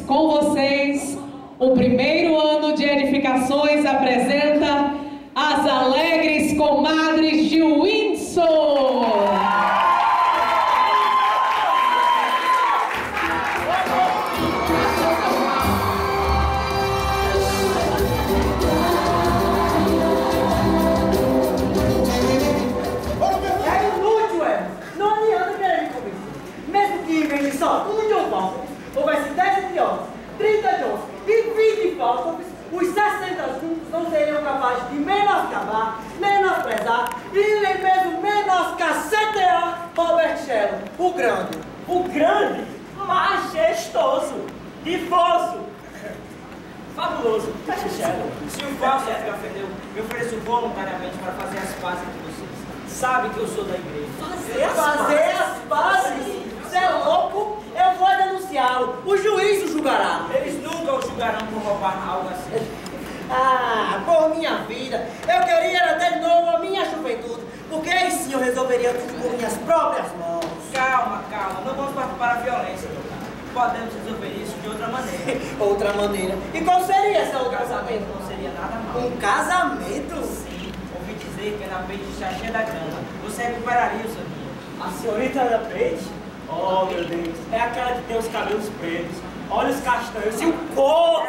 com vocês, o primeiro ano de edificações apresenta as Alegres Comadres de Windsor. Só um John Falcons, houvesse 10 idiotas, 30 Johns e 20 Falcons, os 60 juntos não seriam capazes de menoscabar, menosprezar e nem mesmo menoscacetear Robert Shelley, o grande. O grande, majestoso, divoso, fabuloso. Shelley, se o falso me ofendeu, me ofereço voluntariamente para fazer as pazes com vocês. Sabe que eu sou da igreja. Fazer as pazes? Você é louco? Eu vou denunciá-lo. O juiz o julgará. Eles nunca o julgarão por roubar algo assim. Ah, por minha vida, eu queria até de novo a minha juventude, porque aí sim eu resolveria tudo com minhas próprias mãos. Calma, calma, não vamos partir para a violência, meu cara. Podemos resolver isso de outra maneira. Outra maneira? E qual seria essa outra casamento? Não seria nada mal. Um casamento? Sim, ouvi dizer que na Page está cheia da grana. Você recuperaria o seu dinheiro. A senhorita Ana Page? Oh, meu Deus, é aquela que tem os cabelos pretos, olhos castanhos e o corpo.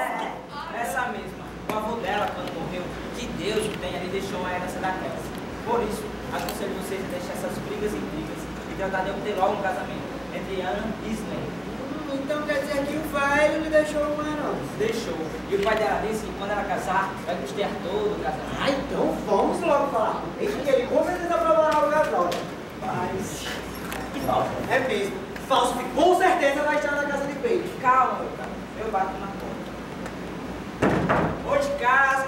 Essa mesma. O avô dela, quando morreu, que Deus o tenha, lhe deixou uma herança daquelas. Por isso, aconselho vocês a deixar essas brigas e intrigas e tratar de obter logo um casamento entre Ana e Slane. Então quer dizer que o velho lhe deixou uma herança? Deixou. E o pai dela disse que quando ela casar, vai custear todo o casamento. Ah, então vamos logo falar com ele, que ele com certeza aprovará o casal. Mas... Falso. É mesmo. Falso que com certeza vai estar na casa de Page. Calma, meu cara. Eu bato na porta. Oi de casa.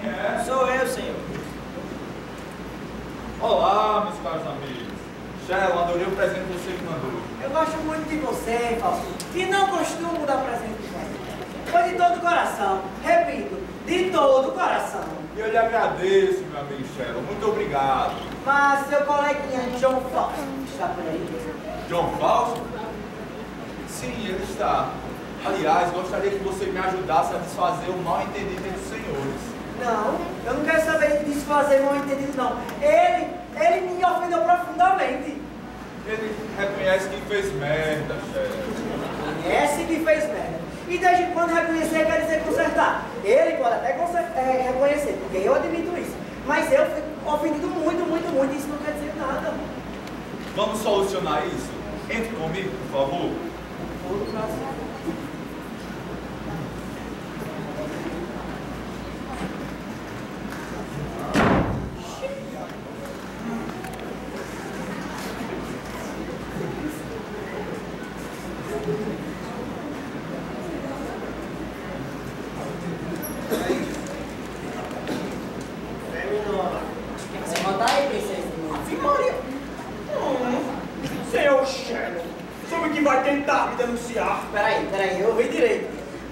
Quem é? Sou eu, senhor. Olá, meus caros amigos. Shelley, adorei o presente que você me mandou. Eu gosto muito de você, Falso. E não costumo dar presente de você. Foi de todo o coração. Repito, de todo o coração. E eu lhe agradeço, meu amigo Shelley. Muito obrigado. Mas seu coleguinha John Falso está por aí? John Falso? Sim, ele está. Aliás, gostaria que você me ajudasse a desfazer o mal entendido entre os senhores. Não, eu não quero saber de desfazer mal entendido, não. Ele me ofendeu profundamente. Ele reconhece que fez merda, Shelley. Reconhece que fez merda. E desde quando reconhecer quer dizer consertar? Ele pode até reconhecer, porque eu admito isso. Mas eu fui ofendido muito, muito, isso não quer dizer nada. Vamos solucionar isso? Entre comigo, por favor. Senhor Shelley, soube que vai tentar me denunciar. Peraí, eu ouvi direito.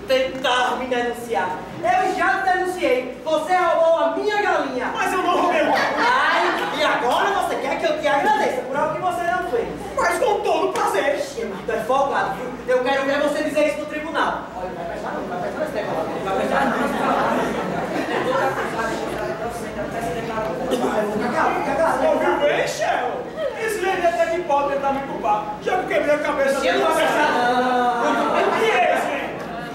Tentar me denunciar. Eu já te denunciei. Você roubou a minha galinha. Mas eu não roubei. Ai, e agora você quer que eu te agradeça por algo que você não fez. Mas com todo prazer. Ixi, mas tu é folgado, viu? Eu quero ver você dizer isso no tribunal. Olha, não vai fechar não, vai fechar esse negócio. Não vai fechar não. Fica calado. Ouviu bem, Shelley? Esse neném até que pode tentar me culpar. Já que quebrei a cabeça Eu não vai fechar não. O que é esse, hein?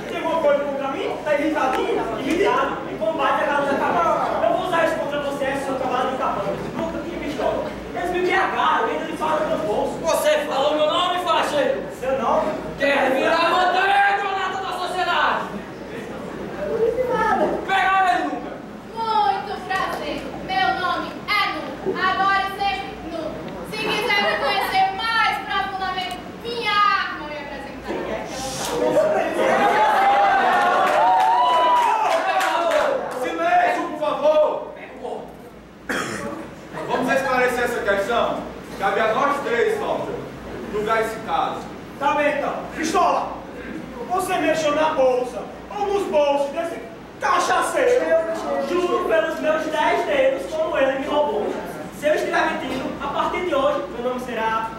Tem alguma coisa contra mim? Tá irritadinho? Irritado? E combate a garota cabana. Eu vou usar isso contra você, seu cavalo de cabana. Nunca tive pistola. Eles me embriagaram, ainda lhe falam meus bolsos. Você falou meu nome, facheiro? Seu nome? Quer virar manteiga ou nata da sociedade? Pegar ele nunca. Muito prazer. Meu nome é Nu. Agora e sempre Nu. Se quiser me conhecer mais profundamente, minha arma eu ia apresentar. Silêncio, por favor! Vamos esclarecer essa questão? Cabe a nós três, Walter, julgar esse caso. Tá bem então. Pistola! Você mexeu na bolsa ou nos bolsos desse cachaceiro? Juro pelos meus 10 dedos como ele me roubou. Se eu estiver mentindo, a partir de hoje, meu nome será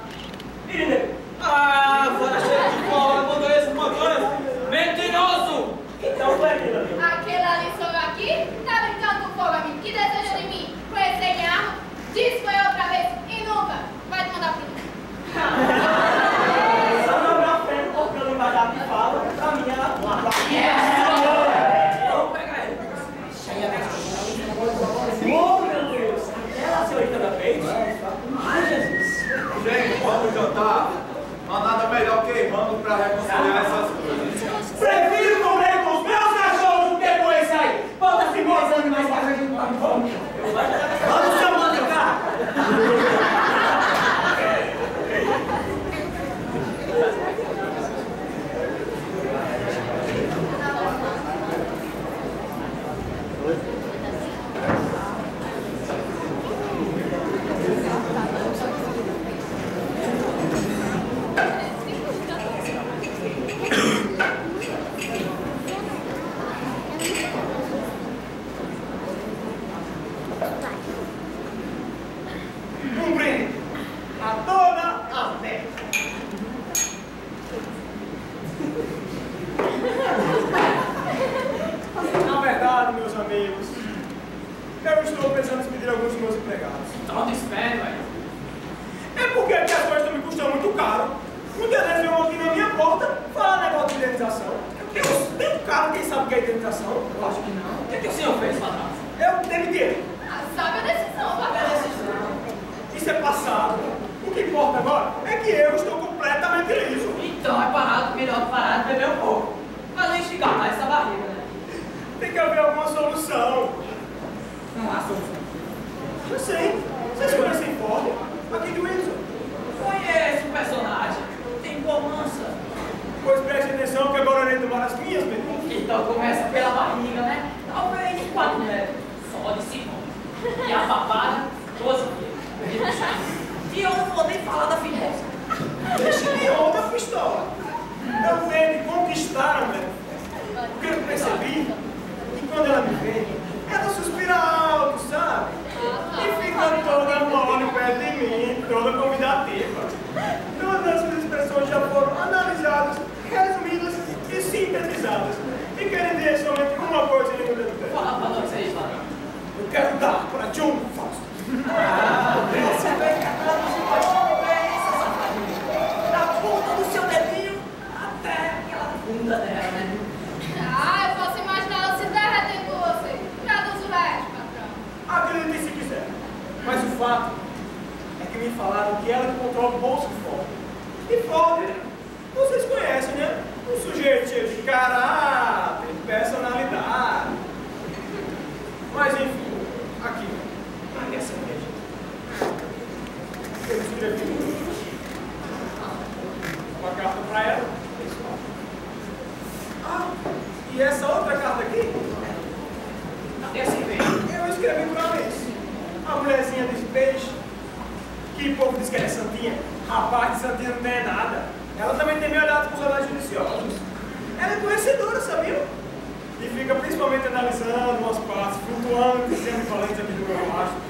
Irineu. Ah, fora cheio de bola, mandou esse uma coisa. Vem essas coisas. Prefiro comer com os meus cachorros do que com esse aí. Bota-se embora, animais que a gente não tá com fome. Vamos, seu mano de cá. Cumprindo a toda a fé. Na verdade, meus amigos, eu estou pensando em despedir alguns dos meus empregados. Então despede, velho. É porque aqui as coisas estão me custando muito caro. Muitas vezes vem aqui na minha porta falar negócio de indenização. Eu tenho caro, quem sabe o que é indenização? Eu acho que não. O que o senhor fez, patrão? Eu demiti. Sabe a decisão, patrão. Isso é passado. O que importa agora é que eu estou completamente liso. Então é parado, melhor parado, beber um pouco. Mas não enxigar essa barriga, né? Tem que haver alguma solução. Não há solução. Eu sei. Vocês conhecem Ford? Aqui de Windsor. Conheço o personagem. Tem boa mansa. Pois preste atenção que agora eu irei tomar as minhas medidas. Então começa pela barriga, né? Talvez 4 metros. Só de 5. E a papada, 12 quilos. E eu não vou nem falar da fineza. Deixe-me outra pistola. Eu venho de conquistar a mulher. Porque eu percebi que quando ela me vê, ela suspira alto, sabe? E fica toda mole perto de mim, toda convidativa. Todas essas expressões já foram analisadas, resumidas e sintetizadas. E querem dizer somente uma coisa em meu tempo. Fala pra nós aí, patrão. Eu quero dar para John Fausto. Você vai traduzir pode bem, essa safadinha. Da ponta do seu dedinho até aquela bunda dela, né? Eu posso imaginar ela se derretendo por você. Traduz o resto, patrão. Acredite se quiser. Mas o fato é que me falaram que ela encontrou o bolso de Ford. E Ford, vocês conhecem, né? Um sujeito cheio de caráter, personalidade. Mas enfim, aqui é cerveja. Eu escrevi uma carta para ela. E essa outra carta aqui? Cadê a cerveja? Eu escrevi para Alice. A mulherzinha desse peixe, que o povo diz que ela é santinha. Rapaz, de santinha não tem nada. Ela também tem me olhado com os olhos judiciosos. Ela é conhecedora, sabia? E fica principalmente analisando umas partes flutuantes e ambivalentes aqui do meu rastro.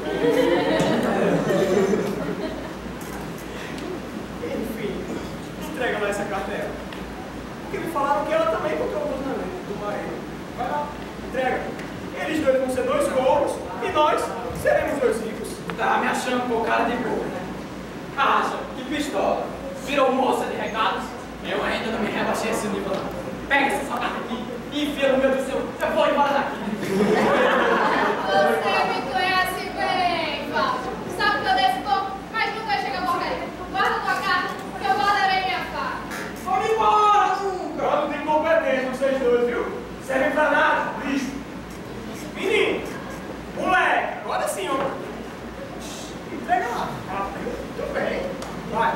Enfim, entrega lá essa carta a ela. Porque me falaram que ela também encontrou o do marido. Vai lá, entrega. Eles dois vão ser 2 corvos e nós seremos 2 ricos. Tá me achando com cara de boa, né? Acha, que pistola. Virou moça de recados? Eu ainda não me rebaixei esse nível, não. Pega essa sua carta aqui e enfia no meu do seu. Eu vou embora daqui. Você me conhece bem, Fábio. Sabe que eu desço pouco, mas nunca chega a porcaria. Guarda tua carta, que eu guardarei minha faca. Vamos embora, nunca! Eu não tenho competência vocês dois, viu? Servem pra nada, bicho. Menino, moleque, agora sim, ó. Entrega lá. Muito bem. Vai.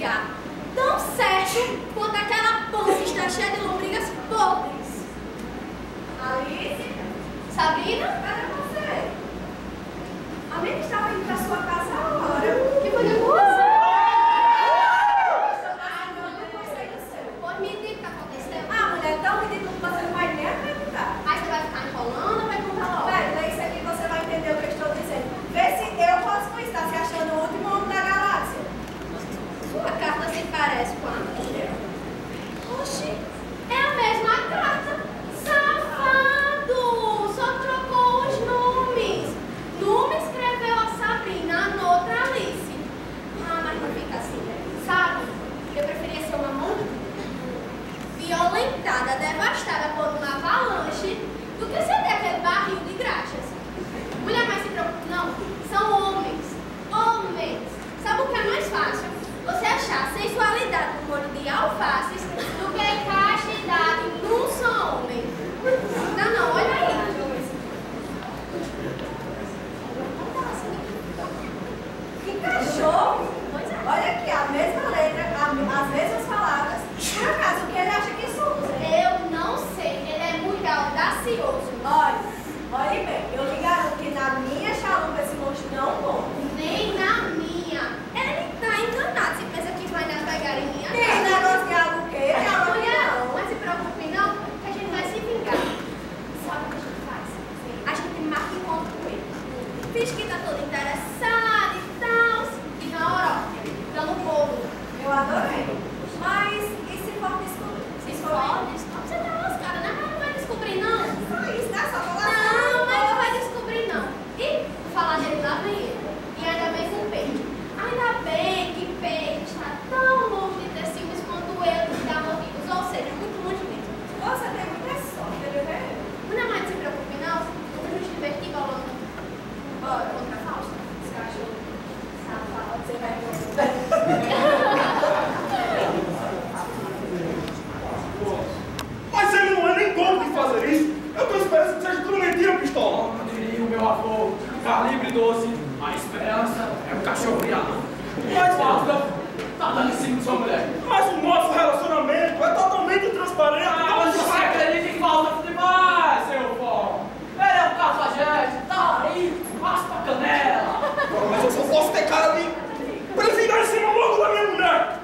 lugar. Tão certo quanto aquela pança está cheia de lombrigas podres. Alice? Sabrina? Cadê você? A minha estava indo para sua casa agora. O que foi que aconteceu? Pois me diga o que aconteceu. Ah, mulher, tão ridículo que você não vai nem acreditar. Aí você vai ficar enrolando ou vai contar logo? Vai, lê isso aqui e você vai entender o que eu estou dizendo. Vê se eu posso estar se achando o último homem da galáxia. Sua carta se parece com a minha. Oxi, é a mesma carta. Safado! Só trocou os nomes. Numa escreveu a Sabrina, a outra Alice. Ah, mas não fica assim, sabe? Eu preferia ser uma mãe violentada, devastada por uma avalanche, do que ser daquele barril de graxas. Mulher, mais se preocupe, não. São homens. Homens. Sabe o que é mais fácil? Você achar sensualidade no molho de alfaces do que castidade num só homem. Não, não, olha aí. Que cachorro! Olha aqui, a mesma letra, as mesmas palavras. Por acaso, o que ele acha que isso usa? Eu não sei, ele é muito audacioso. Olhe bem, eu lhe garanto que na minha chalupa esse monstro não conta. Nem na minha. Ele tá enganado, se pensa que vai navegar em minha casa. Tem negócio de algo o quê? Não, mas se preocupe não, que a gente vai se vingar. Sabe o que a gente faz? A gente marca encontro com ele. Finge que tá todo interessado e tal, e na hora, dando bolo. Eu adorei. Mas e se for descobrir? Se for descobrir, você tá lascada, né? Mas não vai descobrir não. Só isso, né? Só vou lascar. Não, mas não vai descobrir não. E falar dele lá vem ele. E ainda vem com peixe. Ainda bem que peixe está tão longe de ter ciúmes quanto eu de dar motivos. Ou seja, muito longe mesmo. Você tem muita sorte, ele vê? Não, mas não se preocupe não. Vamos nos divertir bolando. Bora, contra a Fausta. Esse cachorro. Safado, você vai Mas ele não é nem dono de fazer isso. Eu tô esperando que seja tudo mentira, pistola. Como diria o meu avô, calibre 12, a esperança é o cachorro virado. Mas, Fausta, tá dando em cima de sua mulher. mas o nosso relacionamento é totalmente transparente. Ah, mas você acredita em falta demais, seu fó. Ele é um cafajeste, tá aí, raspa a canela. Mas eu só posso ter cara de... Pra ele ficar em cima logo da minha mulher.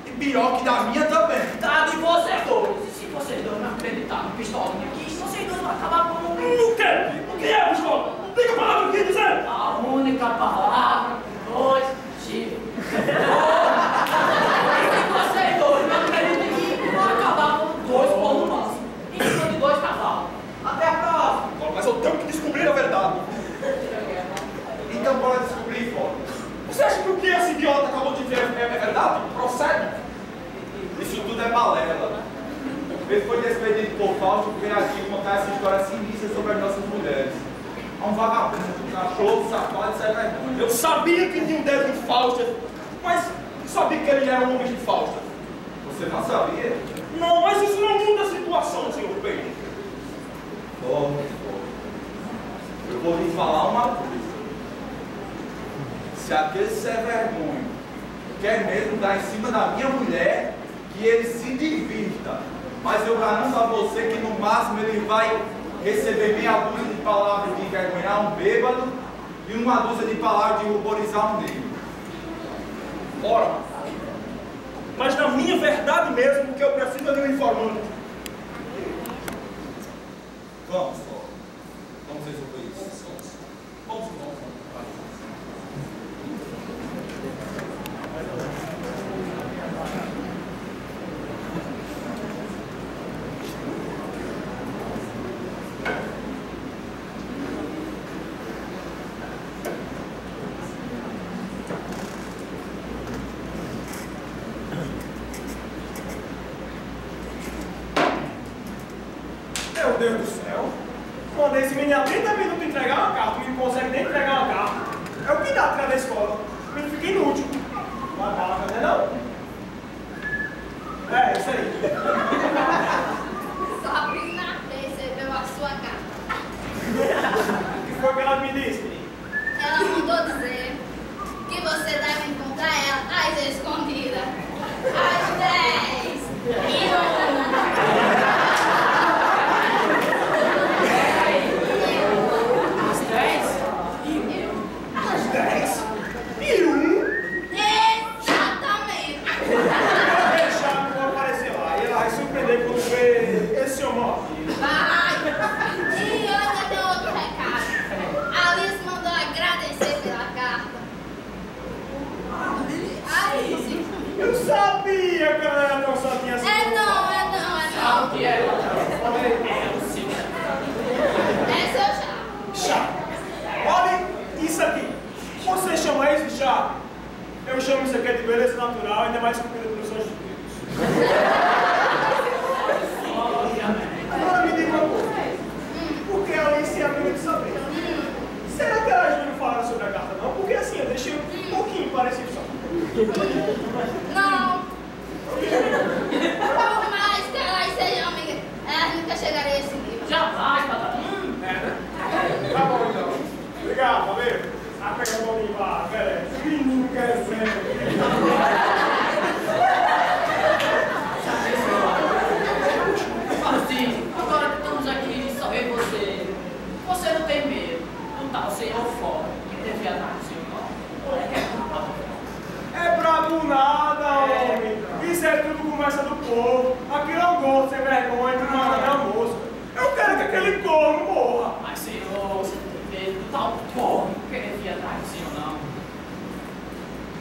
E pior que da minha também. Tá de vocês dois. E se vocês dois não acreditarem no pistolinha aqui, vocês dois vão acabar com O quê? O que é, pistola? Diga a palavra que dizer. a única palavra, dois, chifres. E se vocês dois não acreditam em mim, vão acabar com dois polos mansos. E se for de dois cavalos. Até a próxima. Mas eu tenho que descobrir a verdade. Então bora descobrir, Fó. Você acha que o que esse idiota acabou de dizer é verdade? Procede? Isso tudo é balela. Ele foi despedido por Fausto porque aqui contar essa história sinistra sobre as nossas mulheres. É um vagabundo, um cachorro, safado, sai vergonha. Eu sabia que tinha um dedo de Fausta, mas sabia que ele era um homem de Fausta. Você não sabia? Não, mas isso não muda a situação, senhor Pedro. Eu vou lhe falar uma coisa. Se aquele ser vergonha quer mesmo dar em cima da minha mulher, que ele se divirta. Mas eu garanto a você que no máximo ele vai receber meia dúzia de palavras de envergonhar um bêbado e uma dúzia de palavras de ruborizar um negro. Ora, mas na minha verdade mesmo, o que eu preciso é de um informante. Vamos, só. Vamos resolver isso. Vamos. Meu Deus do céu. Mandei esse menino há 30 minutos entregar uma carta, não consegue nem entregar uma carta. É o que dá tirar da escola. O menino fica inútil. Vai pra lá, não? É, isso aí. Sabrina recebeu a sua carta. O que foi que ela me disse? Ela mandou dizer que você deve encontrar ela às escondidas. Eu sabia que ela era tão santinha assim. É não. Sabe o que é? É o seu. É seu chá. Chá. Olha isso aqui. Você chama isso de chá? Eu chamo isso aqui de beleza natural, ainda mais comida pelos anjos de Deus. Agora me diga uma coisa. Por que a Alice é amiga de saber? Será que elas não falaram sobre a carta, não? Porque assim, eu deixei um pouquinho parecido só. Não. Por mais que elas sejam amigas, elas nunca chegariam a esse nível. Jamais, patrão. Tá bom então. Obrigado, valeu. Ah, pega a mão limpa, beleza. Menino quer ser. Assim, agora que estamos aqui, só eu e você. Você não tem medo do tal senhor fora que teve a nação, não? É brabo nada, homem. Isso é tudo conversa do povo. Aquilo é um gosto sem vergonha de uma hora de almoço. Eu quero que aquele corno morra. Mas, senhor, você não tem medo do tal corno que ele vir atrás do senhor, não?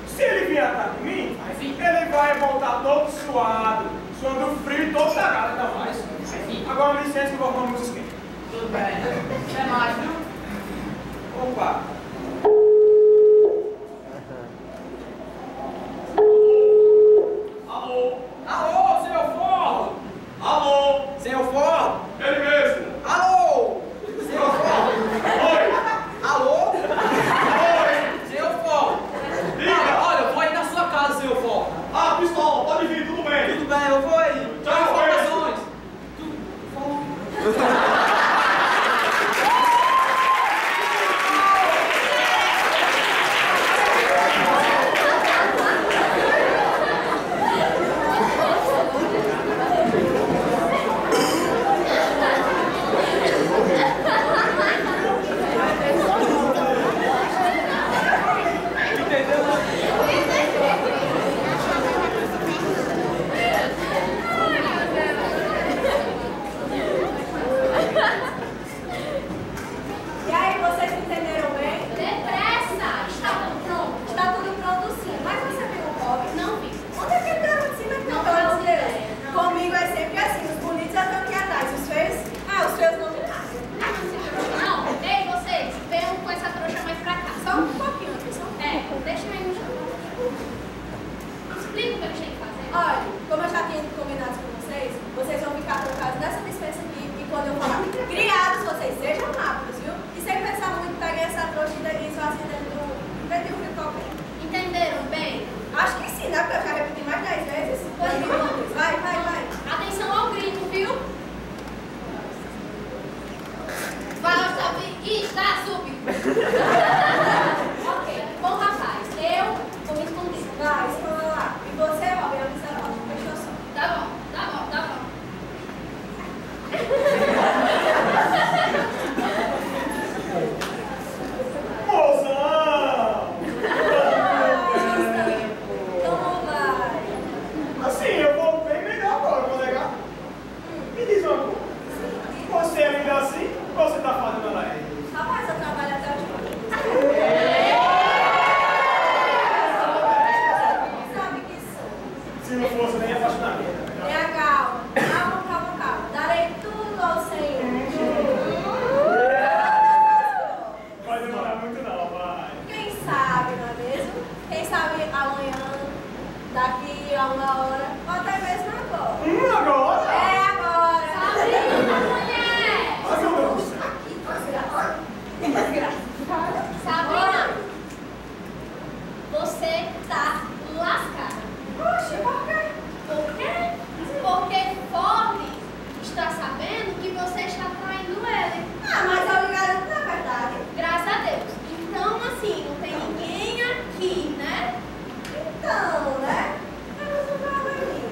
Se ele vier atrás de mim, Vai vir. ele vai voltar todo suado, suando frio e todo cagado ainda mais. Vai vir. Agora, licença que eu vou arrumar uma música. Tudo bem. Até mais, viu? Opa! Alô? Alô, senhor Forro! Alô? Senhor Forro! Ele mesmo. Alô! Senhor Forro! Oi. Alô? Oi. Senhor Forro! Diga. Olha, eu vou aí na sua casa, senhor Forro. Ah, pistola, pode vir, tudo bem. Tudo bem, eu vou aí. Tchau, Informações. E aí, vocês entenderam bem? Depressa! Está tudo pronto? Está tudo pronto sim. Mas você viu o Bob? Não vi. Onde é que ele garoto se meteu? Não, pelo amor de Deus. Comigo é sempre assim. Os bonitos já estão aqui atrás. Os feios? Ah, os feios não me nada. Não, ei, vocês. Venham com essa trouxa mais pra cá. Só um pouquinho aqui. Só. Deixa eu ir no chão. Explica o que eu tinha que fazer. Olha, como eu já tinha combinado com vocês, vocês vão ficar trocados nessa dispensa aqui. E quando eu falar criados, vocês sejam rápidos, viu? E sem pensar muito, peguem essa trouxa e esvaziem dentro do rio qualquer. Entenderam bem? Acho que sim, né? Porque eu já repeti mais 10 vezes. Vai. Atenção ao grito, viu? Vai, Sabi. Está súbito. Ok. Bom, rapaz, eu vou me esconder. Vai, esconda lá. E você, Robin, avisa lá. Deixa eu só. Tá bom. Mozão! Então vai. Assim, eu vou bem melhor agora, vou negar. Me diz uma coisa. Você é linda assim ou você tá fazendo ela aí? Rapaz, eu trabalho até o dia. Sabe que sou. Se não fosse nem apaixonamento. Tenha calma. Darei tudo ao Senhor. Vai demorar muito não, vai. Quem sabe, não é mesmo? Quem sabe amanhã, daqui a uma hora, ou até mesmo agora. Agora? É agora. Sabrina, mulher! Ai, meu Deus do céu. Sabrina, você tá lascada. Oxe, por quê? Por quê? Porque Bob está sabendo que você está traindo ele. Ah, mas eu lhe garanto na verdade. Graças a Deus. Então, assim, não tem ninguém aqui, né? Então, né? Eu não sou problema.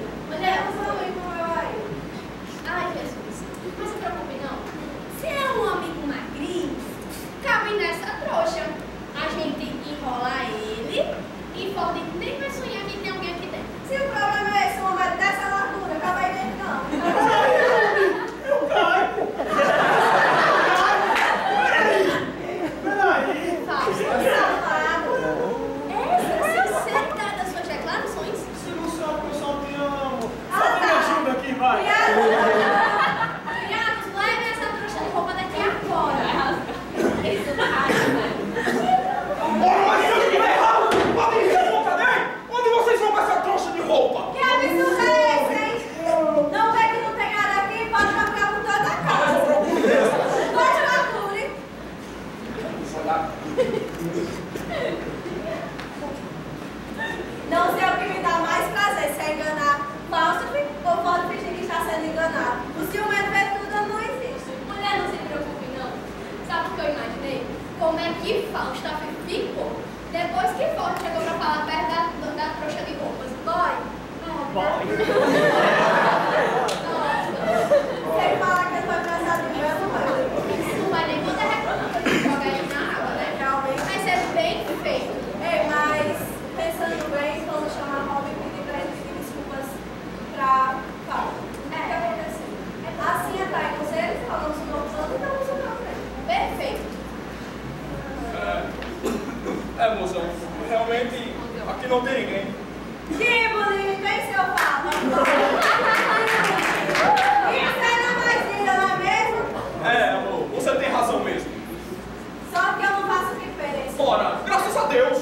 Olha que Falstaff ficou. Depois que Ford chegou pra falar perto da trouxa de roupas. Boy. Sem falar que ele foi abraçado de mel, Não vai nem poder reclamar quando ele joga ele na água, né? realmente. Vai ser bem feito. Ei, mas pensando bem, vamos chamar Robin e pedir pra ele pedir desculpas pra Paulo. O que aconteceu? Assim atrai conselhos, falamos o nome todo e damos o nome dele. Perfeito. Moção, realmente aqui não tem ninguém. Que bonito, hein, seu Papa? Isso era mais linda, não é mesmo? Amor, você tem razão mesmo. Só que eu não faço diferença. Ora, graças a Deus.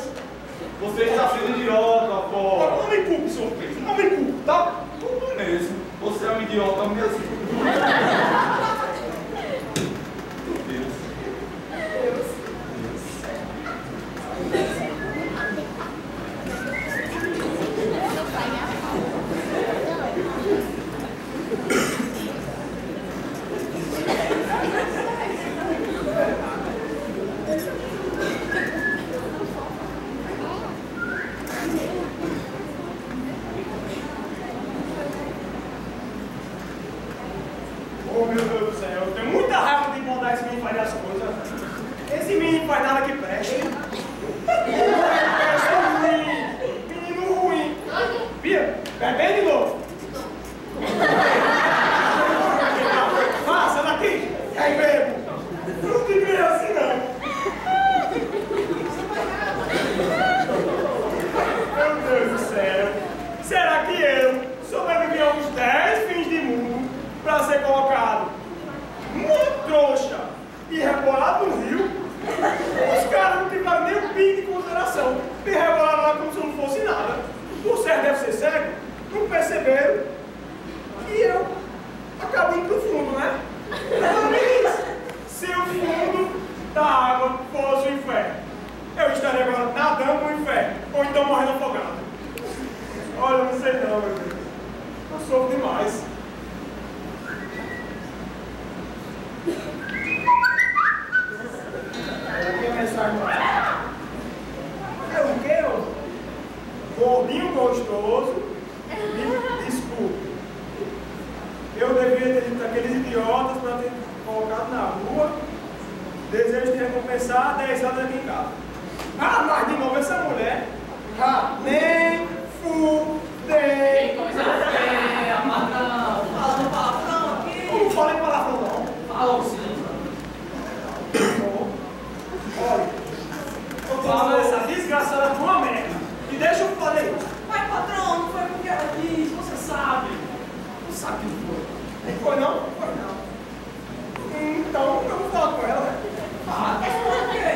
Você está sendo idiota, pô. Não me culpe, senhor Pedro, não me culpe, tá? Tudo mesmo. Você é um idiota mesmo. Oh, meu Deus do céu, eu tenho muita raiva de mandar esse menino fazer as coisas. Esse menino faz nada que preste. Menino ruim. Bia, bebe de novo. Sai daqui. Aí, bebo. Não te vira assim, não. Meu Deus do céu. Será que eu sobrevivi a uns 10 fins de mundo para ser colocado muito trouxa e rebolado no rio? Os caras não tiveram nem um pingo de consideração. Me rebolaram lá como se eu não fosse nada. O certo deve ser cego. Não perceberam que eu acabo indo pro fundo, né? Se o fundo da água fosse o inferno, eu estaria agora nadando no inferno, ou então morrendo afogado. Olha, eu não sei não, meu Deus. Eu sofro demais. Aqui a mensagem. É o quê, ô? Gordinho gostoso, me desculpe. Eu devia ter dito aqueles idiotas para ter colocado na rua. Desejo te recompensar 10 anos aqui em casa. Mas de novo essa mulher. Nem fudei. Que coisa feia, patrão. Fala no palavrão aqui. Eu não falei palavrão, não. Falou sim. Olha, eu tô falando essa desgraçada com uma merda. E deixa eu falar isso. Mas, patrão, não foi porque ela quis, você sabe. Não sabe que não foi. Não foi não? Foi não. Então eu vou falar com ela, né? Por quê?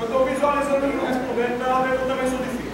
Eu tô visualizando ele não respondendo pra ela ver que eu também sou difícil.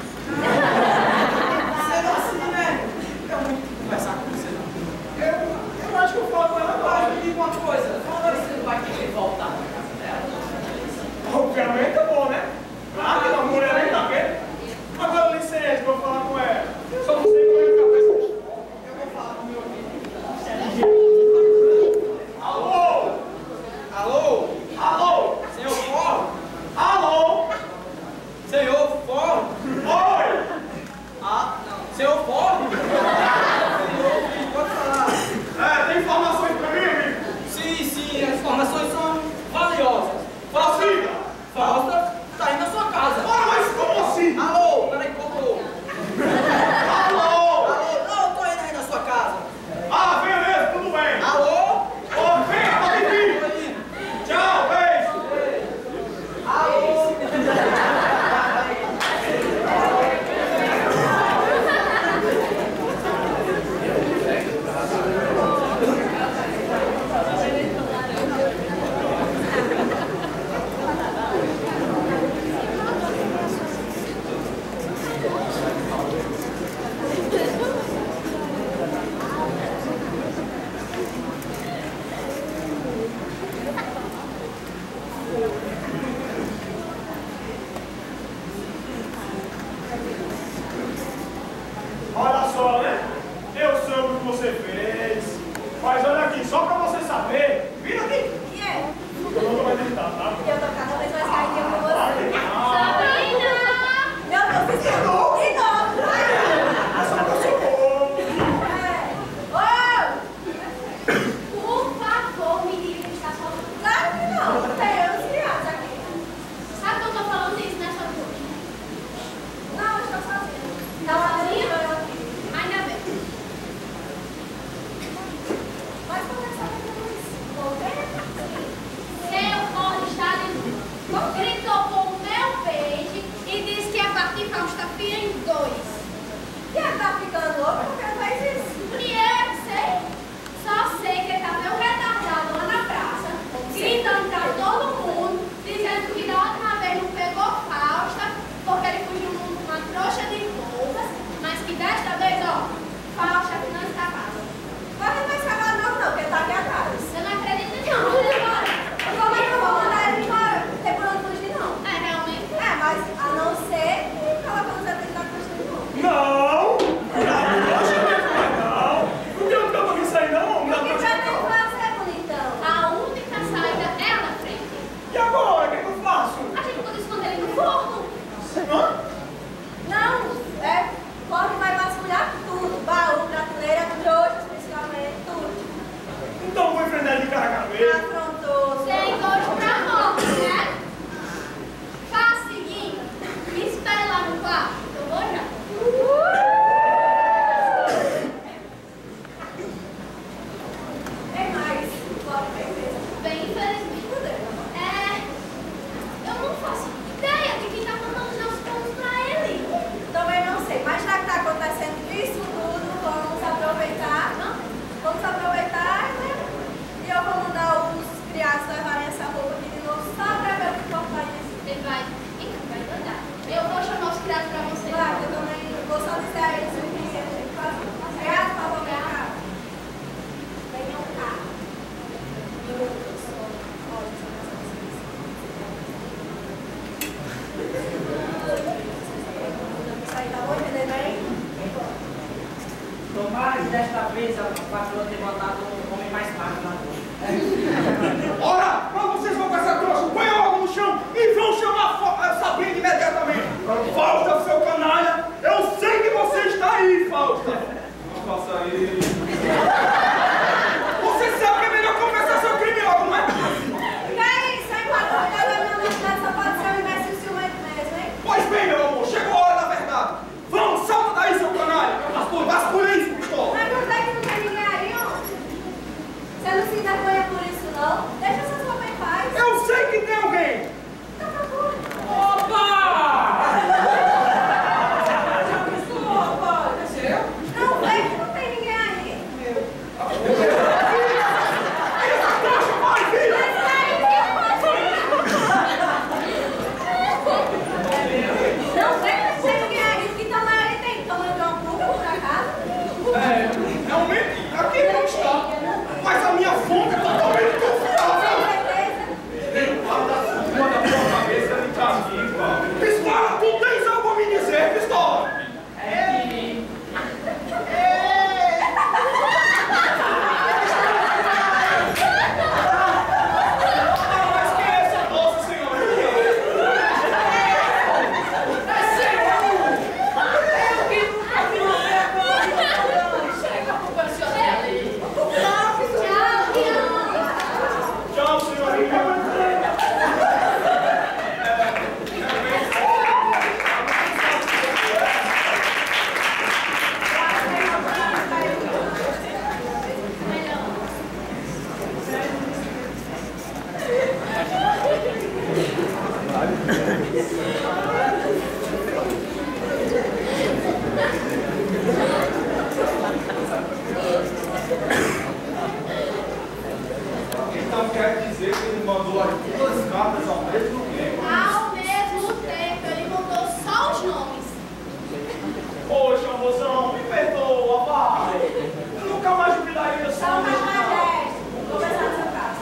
Por favor, me diga que está falando. Claro que não. Tem anos criados aqui. Sabe que eu estou falando disso, né, sua filha? Não, eu estou sozinha. Está sozinha? Ainda bem. Mas começar com isso. Seu Ford está gritou com o meu peixe e disse que ia partir Faustafia em 2. E ela tá ficando louca porque ela faz isso? E eu sei. Só sei que ele tá meio retardado lá na praça, gritando pra todo mundo, dizendo que da última vez não pegou Fausta, porque ele fugiu com uma trouxa de roupas, mas que desta vez, ó, Fausta não está casa. Mas ele não vai escapar não, porque ele tá aqui atrás. Eu não acredito não. Como é que eu vou mandar ele embora? Não tem por onde fugir não. É, realmente? É, mas a não ser que ela consiga tentar fugir de novo. Não! E agora, o que eu faço? A gente pode esconder ele no forno. Hã? Não, forno vai vasculhar tudo. Baú, prateleira, trouxas, principalmente, tudo. Então vou enfrentar ele de cara a cara mesmo. Afrontoso. Sem gosto pra morte, né? Faça o seguinte, me espere lá no quarto, eu vou já. Tem mais, bem infelizmente. Eu não faço ideia de quem tá mandando os nossos planos pra ele. Também não sei, mas já que tá acontecendo isso tudo, vamos aproveitar, não? Vamos aproveitar, né? E eu vou mandar os criados levarem essa roupa aqui de novo só pra ver o que pode fazer. Ele vai, então vai mandar. Eu vou chamar os criados pra você. Claro, eu também vou só dizer a eles o que a gente faz. Os criados, por favor, vem cá. Venham cá. Isso aí, tá bom? Entendendo aí? Tomara que desta vez a patroa tenha botado um homem mais magro na rua. Ora, quando vocês vão com essa trouxa, põe logo no chão e vão chamar Sabrina imediatamente. Fausta, seu canalha, eu sei que você está aí, Fausta. Não faça isso. Você sabe que é melhor confessar seu crime logo, não é? Que é isso, hein, patrão? Cada minha identidade só pode ser um imbecil ciumento mesmo, hein? Pois bem, meu amor, chegou a hora da verdade. Vamos, salta daí, seu canalha. Vasculha isso, pistola. Mas não sei que não tem ninguém aí, ó. Você não se envergonha por isso, não? Deixa essas roupas em paz. Eu sei que tem alguém. Então procura. Opa! Não, vê que não tem ninguém aí. Essa trouxa, vai, filha. Mas aí, não vê que não tem ninguém aí. Que tamanho ele tem? Tamanho de uma cuca, por acaso? Realmente, aqui não está. Mas a minha fonte é totalmente confiável. Uma da sua cabeça ele tá aqui, pá. Pistola, tu tens algo a me dizer, pistola? Mas quem é essa moça, senhora? Tchau, senhorinha. Então quer dizer que ele mandou as duas cartas ao mesmo tempo? Ao mesmo tempo, ele mudou só os nomes. Poxa, mozão, me perdoa, pai. Eu nunca mais duvidaria Só só mais 10. Vou começar no seu caso.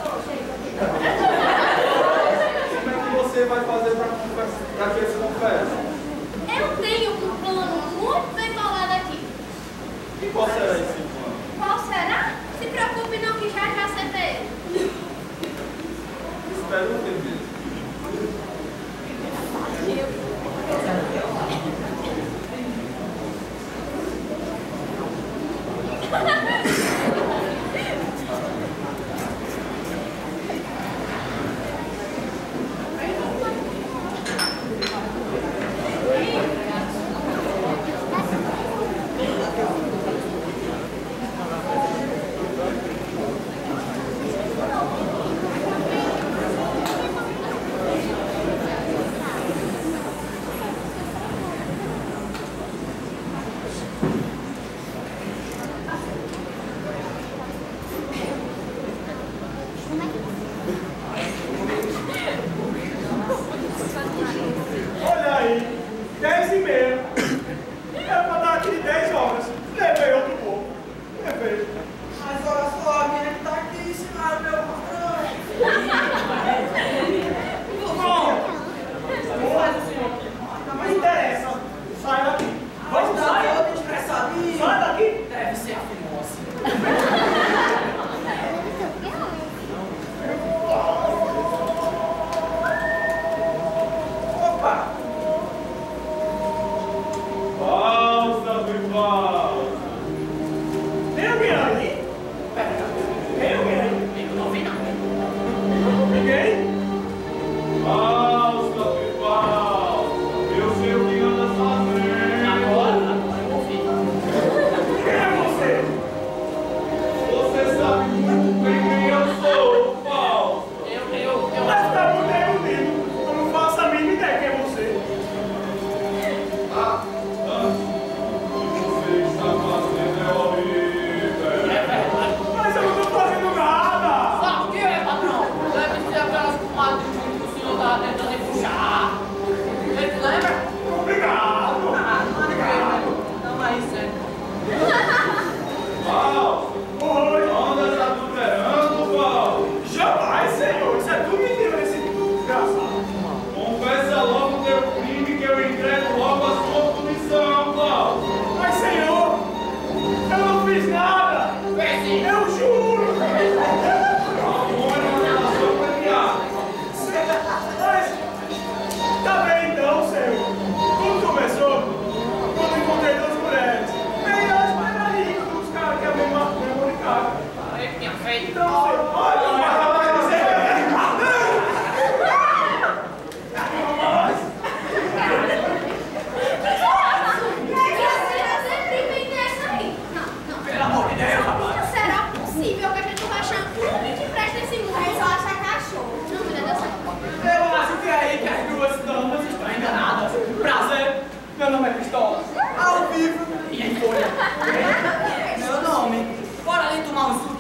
Como é que você vai fazer para que ele se confesse? Eu tenho um plano muito bem bolado aqui. E qual será esse plano? Qual será? Se preocupe não que já acertei ele. Espero entender.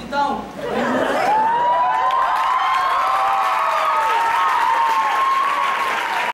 Então,